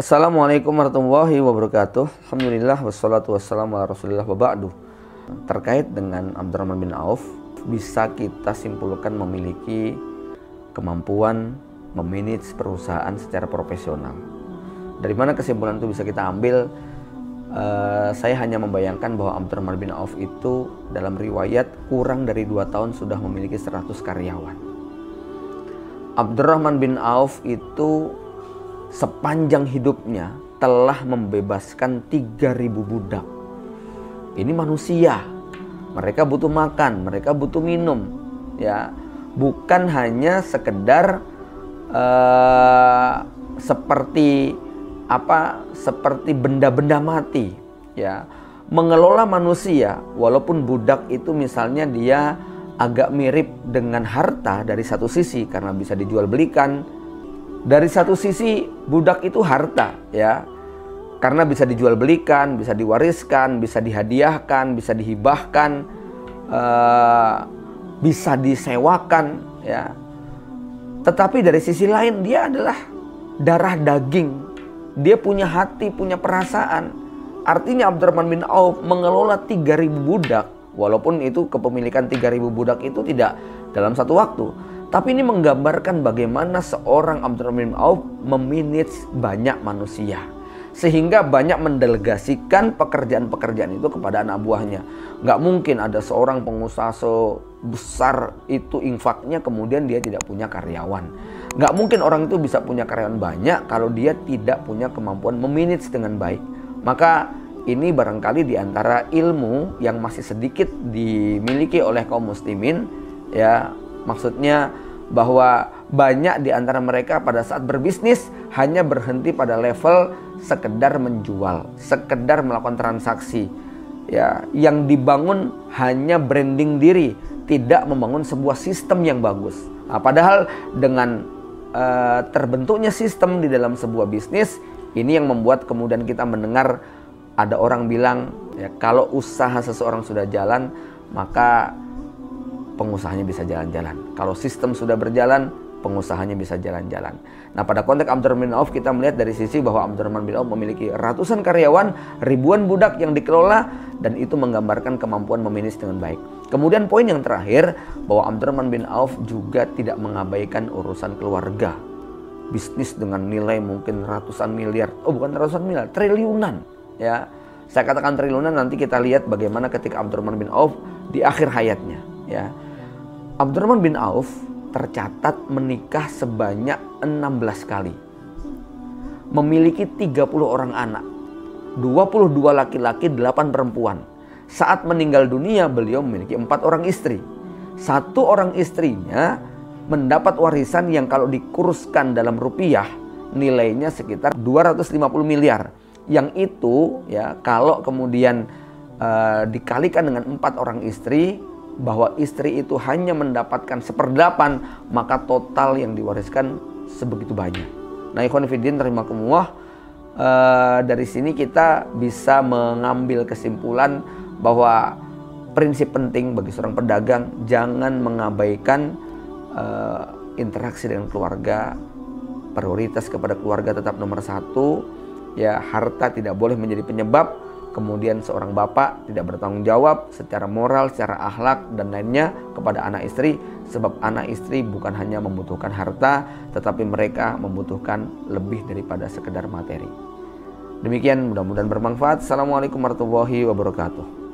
Assalamualaikum warahmatullahi wabarakatuh. Alhamdulillah wassalatu wassalamu ala rasulillah wa ba'du. Terkait dengan Abdurrahman bin Auf, bisa kita simpulkan memiliki kemampuan memanage perusahaan secara profesional. Dari mana kesimpulan itu bisa kita ambil? Saya hanya membayangkan bahwa Abdurrahman bin Auf itu dalam riwayat kurang dari 2 tahun sudah memiliki 100 karyawan. Abdurrahman bin Auf itu sepanjang hidupnya telah membebaskan 3.000 budak. Ini manusia, mereka butuh makan, mereka butuh minum, ya, bukan hanya sekedar seperti benda-benda mati, ya. Mengelola manusia, walaupun budak itu misalnya dia agak mirip dengan harta dari satu sisi karena bisa dijual belikan. Dari satu sisi budak itu harta, ya, karena bisa dijual belikan, bisa diwariskan, bisa dihadiahkan, bisa dihibahkan, bisa disewakan, ya. Tetapi dari sisi lain dia adalah darah daging, dia punya hati, punya perasaan. Artinya Abdurrahman bin Auf mengelola 3.000 budak, walaupun itu kepemilikan 3.000 budak itu tidak dalam satu waktu. Tapi ini menggambarkan bagaimana seorang Abdurrahman bin Auf memanage banyak manusia. Sehingga banyak mendelegasikan pekerjaan-pekerjaan itu kepada anak buahnya. Nggak mungkin ada seorang pengusaha sebesar itu infaknya kemudian dia tidak punya karyawan. Nggak mungkin orang itu bisa punya karyawan banyak kalau dia tidak punya kemampuan memanage dengan baik. Maka ini barangkali diantara ilmu yang masih sedikit dimiliki oleh kaum muslimin, ya. Maksudnya bahwa banyak di antara mereka pada saat berbisnis hanya berhenti pada level sekedar menjual, sekedar melakukan transaksi. Ya, yang dibangun hanya branding diri, tidak membangun sebuah sistem yang bagus. Nah, padahal dengan terbentuknya sistem di dalam sebuah bisnis, ini yang membuat kemudian kita mendengar ada orang bilang, ya, kalau usaha seseorang sudah jalan, maka pengusahanya bisa jalan-jalan. Kalau sistem sudah berjalan, pengusahanya bisa jalan-jalan. Nah, pada konteks Abdurrahman bin Auf kita melihat dari sisi bahwa Abdurrahman bin Auf memiliki ratusan karyawan, ribuan budak yang dikelola, dan itu menggambarkan kemampuan memanage dengan baik. Kemudian poin yang terakhir, bahwa Abdurrahman bin Auf juga tidak mengabaikan urusan keluarga. Bisnis dengan nilai mungkin ratusan miliar, bukan ratusan miliar, triliunan, ya. Saya katakan triliunan, nanti kita lihat bagaimana ketika Abdurrahman bin Auf di akhir hayatnya, ya. Abdurrahman bin Auf tercatat menikah sebanyak 16 kali. Memiliki 30 orang anak. 22 laki-laki, 8 perempuan. Saat meninggal dunia beliau memiliki 4 orang istri. 1 orang istrinya mendapat warisan yang kalau dikuruskan dalam rupiah nilainya sekitar 250 miliar. Yang itu, ya, kalau kemudian dikalikan dengan 4 orang istri, bahwa istri itu hanya mendapatkan 1/8, maka total yang diwariskan sebegitu banyak. Nah, ikhwan fillah rahimakumullah, dari sini kita bisa mengambil kesimpulan bahwa prinsip penting bagi seorang pedagang, jangan mengabaikan interaksi dengan keluarga. Prioritas kepada keluarga tetap nomor 1. Ya, harta tidak boleh menjadi penyebab. Kemudian seorang bapak tidak bertanggung jawab secara moral, secara akhlak dan lainnya kepada anak istri. Sebab anak istri bukan hanya membutuhkan harta, tetapi mereka membutuhkan lebih daripada sekedar materi. Demikian, mudah-mudahan bermanfaat. Assalamualaikum warahmatullahi wabarakatuh.